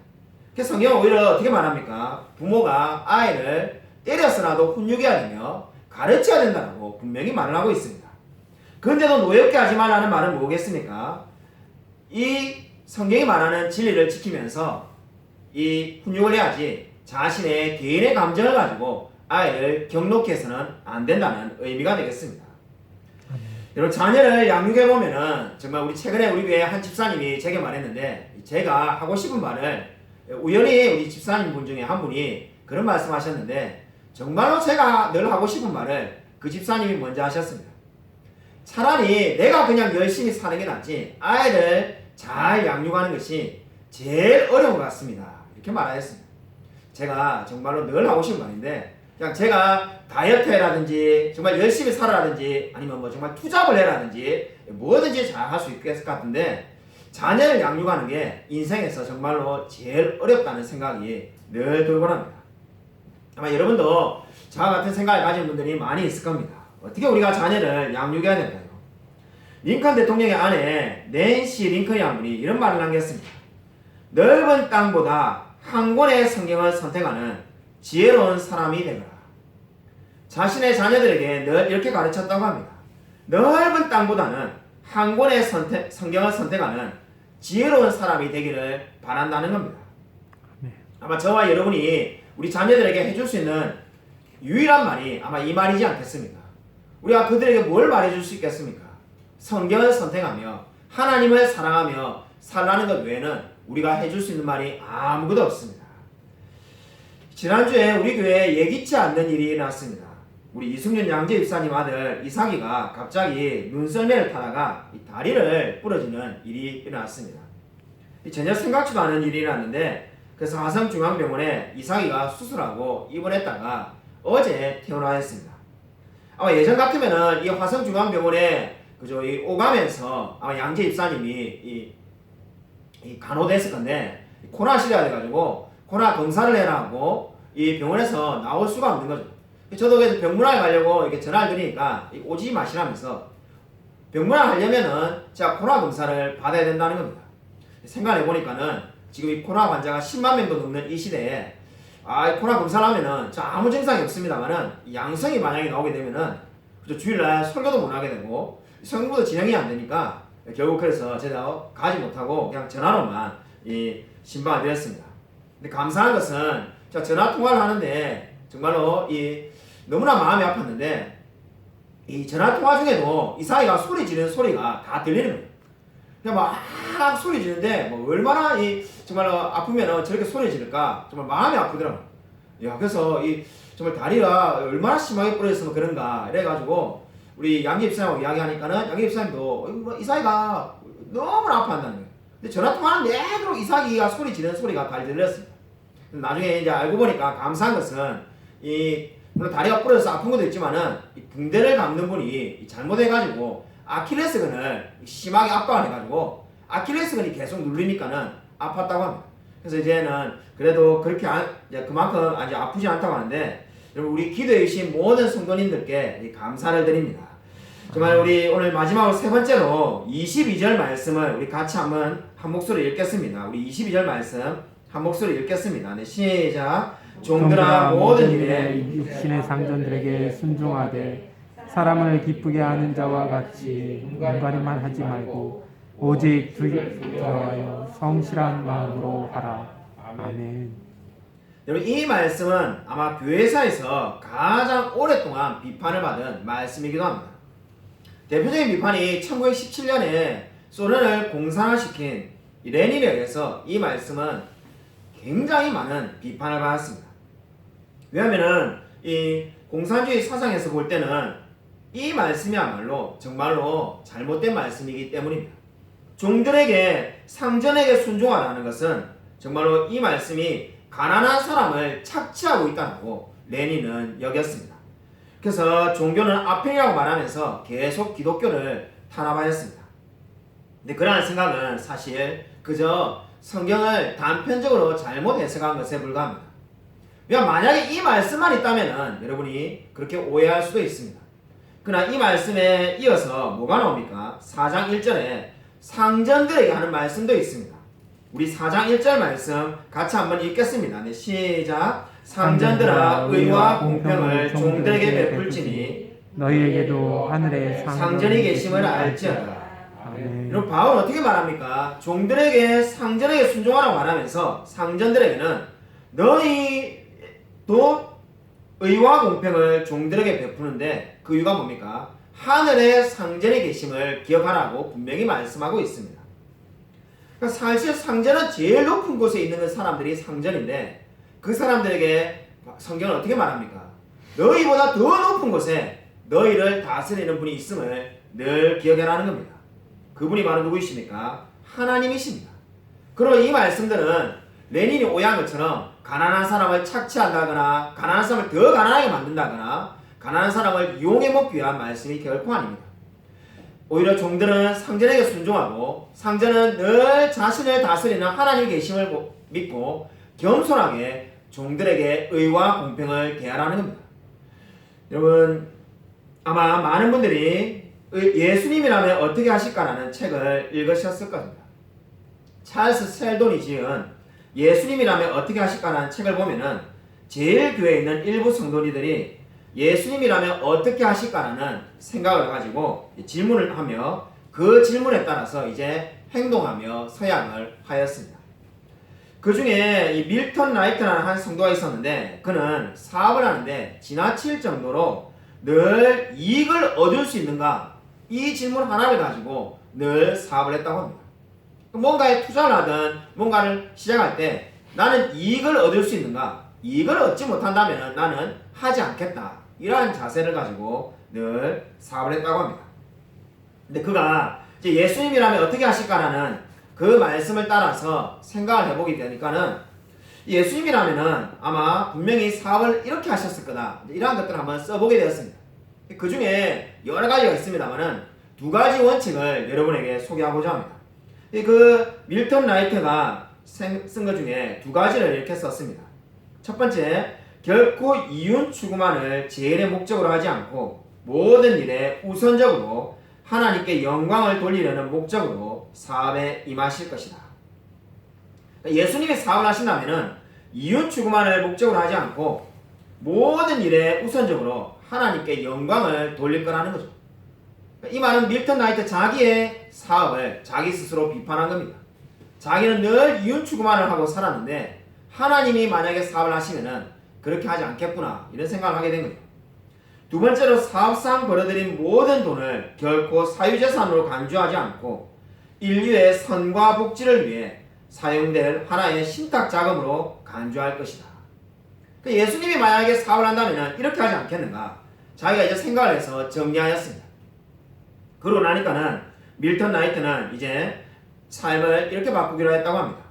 그래서 성경은 오히려 어떻게 말합니까? 부모가 아이를 때려서라도 훈육해야 되며 가르쳐야 된다고 분명히 말을 하고 있습니다. 그런데도 노엽게 하지 말라는 말은 뭐겠습니까? 이 성경이 말하는 진리를 지키면서 이 훈육을 해야지 자신의 개인의 감정을 가지고 아이를 경록히 해서는 안 된다는 의미가 되겠습니다. 여러분 자녀를 양육해보면은 정말 우리 최근에 우리 교회 한 집사님이 제게 말했는데 제가 하고 싶은 말을 우연히 우리 집사님 분 중에 한 분이 그런 말씀 하셨는데 정말로 제가 늘 하고 싶은 말을 그 집사님이 먼저 하셨습니다. 차라리 내가 그냥 열심히 사는 게 낫지 아이를 잘 양육하는 것이 제일 어려운 것 같습니다. 이렇게 말하셨습니다. 제가 정말로 늘 하고 싶은 말인데 그냥 제가 다이어트라든지 정말 열심히 살아라든지 아니면 뭐 정말 투잡을 해라든지 뭐든지 잘 할 수 있을 것 같은데 자녀를 양육하는 게 인생에서 정말로 제일 어렵다는 생각이 늘 들곤 합니다. 아마 여러분도 저와 같은 생각을 가진 분들이 많이 있을 겁니다. 어떻게 우리가 자녀를 양육해야 될까요? 링컨 대통령의 아내 낸시 링컨이 한 분이 이런 말을 남겼습니다. 넓은 땅보다 한 권의 성경을 선택하는 지혜로운 사람이 되거라. 자신의 자녀들에게 늘 이렇게 가르쳤다고 합니다. 넓은 땅보다는 한 권의 성경을 선택하는 지혜로운 사람이 되기를 바란다는 겁니다. 아마 저와 여러분이 우리 자녀들에게 해줄 수 있는 유일한 말이 아마 이 말이지 않겠습니까? 우리가 그들에게 뭘 말해줄 수 있겠습니까? 성경을 선택하며 하나님을 사랑하며 살라는 것 외에는 우리가 해줄 수 있는 말이 아무것도 없습니다. 지난주에 우리 교회에 예기치 않는 일이 일어났습니다. 우리 이승윤 양재 집사님 아들 이삭이가 갑자기 눈썰매를 타다가 다리를 부러지는 일이 일어났습니다. 전혀 생각지도 않은 일이 일어났는데 그래서 화성중앙병원에 이삭이가 수술하고 입원했다가 어제 퇴원하였습니다. 아마 예전 같으면은 이 화성중앙병원에 이 오가면서 아마 양재 집사님이 이 간호됐을 건데 코로나 시대가 돼가지고 코로나 검사를 해라고 이 병원에서 나올 수가 없는 거죠. 저도 그래서 병문안에 가려고 이렇게 전화를 드리니까 오지 마시라면서 병문안 하려면은 제가 코로나 검사를 받아야 된다는 겁니다. 생각해 보니까는 지금 이 코로나 환자가 10만 명도 넘는 이 시대에 코로나 검사를 하면은 저 아무 증상이 없습니다만은 양성이 만약에 나오게 되면은 주일날 설교도 못 하게 되고 성부도 진행이 안 되니까 결국 그래서 제가 가지 못하고 그냥 전화로만 이 신방을 드렸습니다. 근데 감사한 것은 제가 전화 통화를 하는데 정말로 너무나 마음이 아팠는데 이 전화 통화 중에도 이삭이가 소리 지르는 소리가 다 들리는 거예요. 그냥 막 소리 지르는데 뭐 얼마나 정말로 아프면 저렇게 소리 지를까 정말 마음이 아프더라고요. 야 그래서 정말 다리가 얼마나 심하게 부러졌으면 그런가 이래가지고 우리 양재 집사님하고 이야기하니까는 양재 집사님도 이삭이가 너무나 아파한다는 거예요. 근데 전화 통화는 내도록 이삭이가 소리 지르는 소리가 잘 들렸습니다. 나중에 이제 알고 보니까 감사한 것은 물론 다리가 부러져서 아픈 것도 있지만은 붕대를 감는 분이 잘못해가지고 아킬레스건을 심하게 압박을 해가지고 아킬레스건이 계속 눌리니까는 아팠다고 합니다. 그래서 이제는 그래도 그렇게 이제 그만큼 아직 아프지 않다고 하는데 여러분 우리 기도해 주신 모든 성도님들께 감사를 드립니다. 정말 우리 오늘 마지막으로 세 번째로 22절 말씀을 우리 같이 한번 한 목소리 읽겠습니다. 우리 22절 말씀 한 목소리 읽겠습니다. 네, 시작. 종들아 모든 일에 육신의 상전들에게 순종하되 사람을 기쁘게 하는 자와 같이 눈가림만 하지 말고 오직 주를 위하여 성실한 마음으로 하라. 아멘. 여러분, 이 말씀은 아마 교회사에서 가장 오랫동안 비판을 받은 말씀이기도 합니다. 대표적인 비판이 1917년에 소련을 공산화시킨 레닌에 의해서 이 말씀은 굉장히 많은 비판을 받았습니다. 왜냐하면 이 공산주의 사상에서 볼 때는 이 말씀이야말로 정말로 잘못된 말씀이기 때문입니다. 종들에게 상전에게 순종하라는 것은 정말로 이 말씀이 가난한 사람을 착취하고 있다고 레닌은 여겼습니다. 그래서 종교는 아펠이라고 말하면서 계속 기독교를 탄압하였습니다. 근데 그러한 생각은 사실 그저 성경을 단편적으로 잘못 해석한 것에 불과합니다. 왜냐하면 만약에 이 말씀만 있다면 여러분이 그렇게 오해할 수도 있습니다. 그러나 이 말씀에 이어서 뭐가 나옵니까? 4장 1절에 상전들에게 하는 말씀도 있습니다. 우리 4장 1절 말씀 같이 한번 읽겠습니다. 네, 시작. 상전들아 의와 공평을 종들에게 베풀지니 너희에게도 하늘에 상전이 계심을 알지어다. 아멘. 여러분, 바울은 어떻게 말합니까? 종들에게 상전에게 순종하라고 말하면서 상전들에게는 너희도 의와 공평을 종들에게 베푸는데 그 이유가 뭡니까? 하늘에 상전이 계심을 기억하라고 분명히 말씀하고 있습니다. 그러니까 사실 상전은 제일 높은 곳에 있는 사람들이 상전인데 그 사람들에게 성경은 어떻게 말합니까? 너희보다 더 높은 곳에 너희를 다스리는 분이 있음을 늘 기억해라는 겁니다. 그분이 바로 누구이십니까? 하나님이십니다. 그리고 이 말씀들은 레닌이 오해한 것처럼 가난한 사람을 착취한다거나 가난한 사람을 더 가난하게 만든다거나 가난한 사람을 이용해 먹기 위한 말씀이 결코 아닙니다. 오히려 종들은 상전에게 순종하고 상전은 늘 자신을 다스리는 하나님 계심을 믿고 겸손하게 종들에게 의와 공평을 대하라는 겁니다. 여러분, 아마 많은 분들이 예수님이라면 어떻게 하실까라는 책을 읽으셨을 겁니다. 찰스 셀돈이 지은 예수님이라면 어떻게 하실까라는 책을 보면은 제일 교회에 있는 일부 성도들이 예수님이라면 어떻게 하실까라는 생각을 가지고 질문을 하며 그 질문에 따라서 이제 행동하며 서약을 하였습니다. 그 중에 이 밀턴 라이트라는 한 성도가 있었는데 그는 사업을 하는데 지나칠 정도로 늘 이익을 얻을 수 있는가? 이 질문 하나를 가지고 늘 사업을 했다고 합니다. 뭔가에 투자를 하든 뭔가를 시작할 때 나는 이익을 얻을 수 있는가? 이익을 얻지 못한다면 나는 하지 않겠다. 이러한 자세를 가지고 늘 사업을 했다고 합니다. 근데 그가 이제 예수님이라면 어떻게 하실까라는 그 말씀을 따라서 생각을 해보게 되니까는 예수님이라면은 아마 분명히 사업을 이렇게 하셨을 거다. 이러한 것들을 한번 써보게 되었습니다. 그 중에 여러 가지가 있습니다만은 두 가지 원칙을 여러분에게 소개하고자 합니다. 그 밀턴 라이트가 쓴 것 중에 두 가지를 이렇게 썼습니다. 첫 번째, 결코 이윤 추구만을 제일의 목적으로 하지 않고 모든 일에 우선적으로 하나님께 영광을 돌리려는 목적으로 사업에 임하실 것이다. 예수님이 사업을 하신다면 이윤 추구만을 목적으로 하지 않고 모든 일에 우선적으로 하나님께 영광을 돌릴 거라는 거죠. 이 말은 밀턴 라이트 자기의 사업을 자기 스스로 비판한 겁니다. 자기는 늘 이윤 추구만을 하고 살았는데 하나님이 만약에 사업을 하시면은 그렇게 하지 않겠구나 이런 생각을 하게 된 거예요. 두 번째로 사업상 벌어들인 모든 돈을 결코 사유재산으로 간주하지 않고 인류의 선과 복지를 위해 사용될 하나의 신탁 자금으로 간주할 것이다. 예수님이 만약에 사업을 한다면 이렇게 하지 않겠는가? 자기가 이제 생각을 해서 정리하였습니다. 그러고 나니까는 밀턴 라이트는 이제 삶을 이렇게 바꾸기로 했다고 합니다.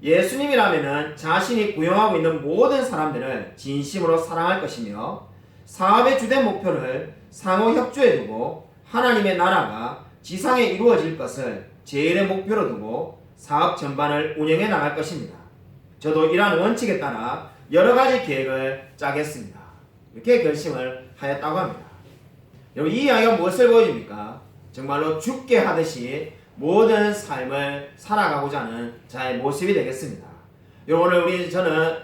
예수님이라면 자신이 구용하고 있는 모든 사람들을 진심으로 사랑할 것이며 사업의 주된 목표를 상호 협조에 두고 하나님의 나라가 지상에 이루어질 것을 제일의 목표로 두고 사업 전반을 운영해 나갈 것입니다. 저도 이러한 원칙에 따라 여러 가지 계획을 짜겠습니다. 이렇게 결심을 하였다고 합니다. 여러분, 이 이야기가 무엇을 보여줍니까? 정말로 죽게 하듯이 모든 삶을 살아가고자 하는 자의 모습이 되겠습니다. 오늘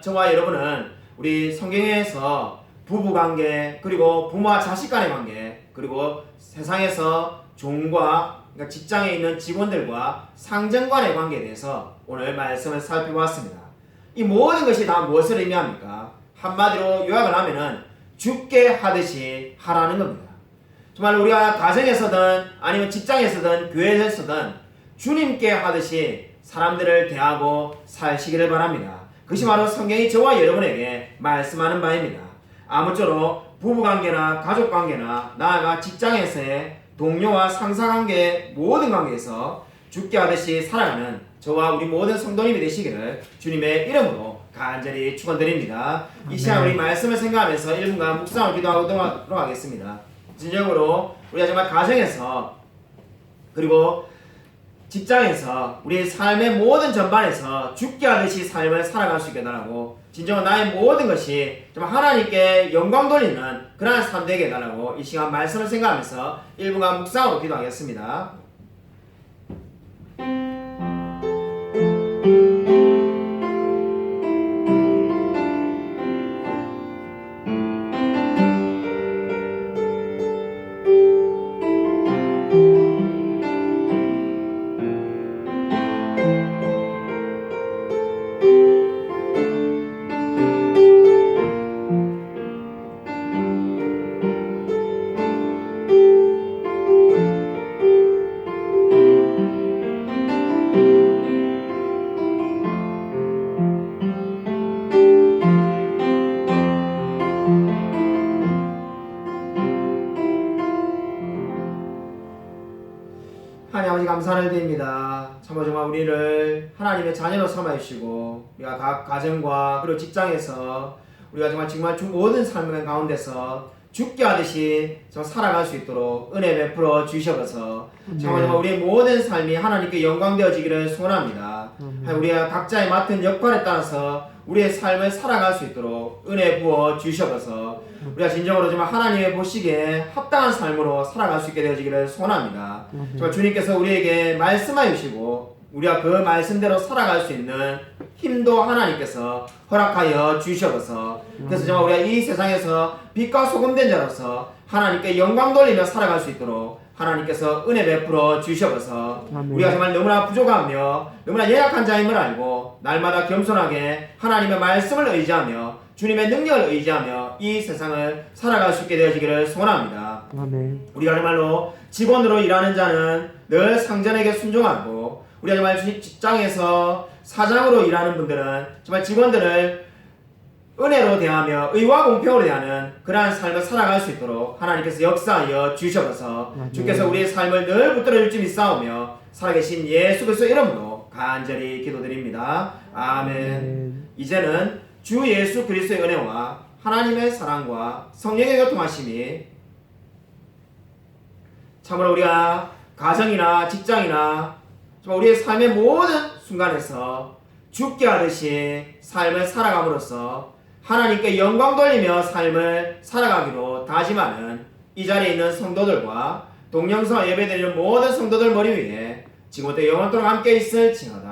저와 여러분은 우리 성경에서 부부관계, 그리고 부모와 자식 간의 관계, 그리고 세상에서 종과 그러니까 직장에 있는 직원들과 상전 간의 관계에 대해서 오늘 말씀을 살펴보았습니다. 이 모든 것이 다 무엇을 의미합니까? 한마디로 요약을 하면은 죽게 하듯이 하라는 겁니다. 정말 우리가 가정에서든 아니면 직장에서든 교회에서든 주님께 하듯이 사람들을 대하고 사시기를 바랍니다. 그것이 바로 성경이 저와 여러분에게 말씀하는 바입니다. 아무쪼록 부부관계나 가족관계나 나아가 직장에서의 동료와 상사관계 모든 관계에서 죽게 하듯이 살아가는 저와 우리 모든 성도님이 되시기를 주님의 이름으로 간절히 축원드립니다. 이 시간 우리 말씀을 생각하면서 1분간 묵상을 기도하도록 하겠습니다. 진정으로 우리가 정말 가정에서 그리고 직장에서 우리의 삶의 모든 전반에서 죽게 하듯이 삶을 살아갈 수 있게 해달라고, 진정한 나의 모든 것이 정말 하나님께 영광 돌리는 그러한 삶 되게 해달라고 이 시간 말씀을 생각하면서 1분간 묵상으로 기도하겠습니다. 하나님 아버지 감사를 드립니다. 정말 우리를 하나님의 자녀로 삼아주시고 우리가 각 가정과 그리고 직장에서 우리가 정말 모든 삶의 가운데서 죽게 하듯이 살아갈 수 있도록 은혜 베풀어 주셔서 정말 우리의 모든 삶이 하나님께 영광 되어지기를 소원합니다. 우리가 각자의 맡은 역할에 따라서 우리의 삶을 살아갈 수 있도록 은혜 부어 주셔서 우리가 진정으로 정말 하나님의 보시기에 합당한 삶으로 살아갈 수 있게 되어지기를 소원합니다. 정말 주님께서 우리에게 말씀하여 주시고 우리가 그 말씀대로 살아갈 수 있는 힘도 하나님께서 허락하여 주셔서 그래서 정말 우리가 이 세상에서 빛과 소금 된 자로서 하나님께 영광 돌리며 살아갈 수 있도록 하나님께서 은혜 베풀어 주셔서 우리가 정말 너무나 부족하며 너무나 연약한 자임을 알고 날마다 겸손하게 하나님의 말씀을 의지하며 주님의 능력을 의지하며 이 세상을 살아갈 수 있게 되어지기를 소원합니다. 우리가 정말로 직원으로 일하는 자는 늘 상전에게 순종하고 우리가 정말 직장에서 사장으로 일하는 분들은 정말 직원들을 은혜로 대하며 의와 공평으로 대하는 그러한 삶을 살아갈 수 있도록 하나님께서 역사하여 주셔서 주께서 우리의 삶을 늘 붙들어 줄 믿사오며 살아계신 예수 그리스도의 이름으로 간절히 기도드립니다. 아멘. 이제는 주 예수 그리스도의 은혜와 하나님의 사랑과 성령의 교통하심이 참으로 우리가 가정이나 직장이나 정말 우리의 삶의 모든 순간에서 죽게 하듯이 삶을 살아감으로써 하나님께 영광 돌리며 삶을 살아가기로 다짐하는 이 자리에 있는 성도들과 동영상 예배드리는 모든 성도들 머리 위에 지금부터 영원토록 함께 있을지어다.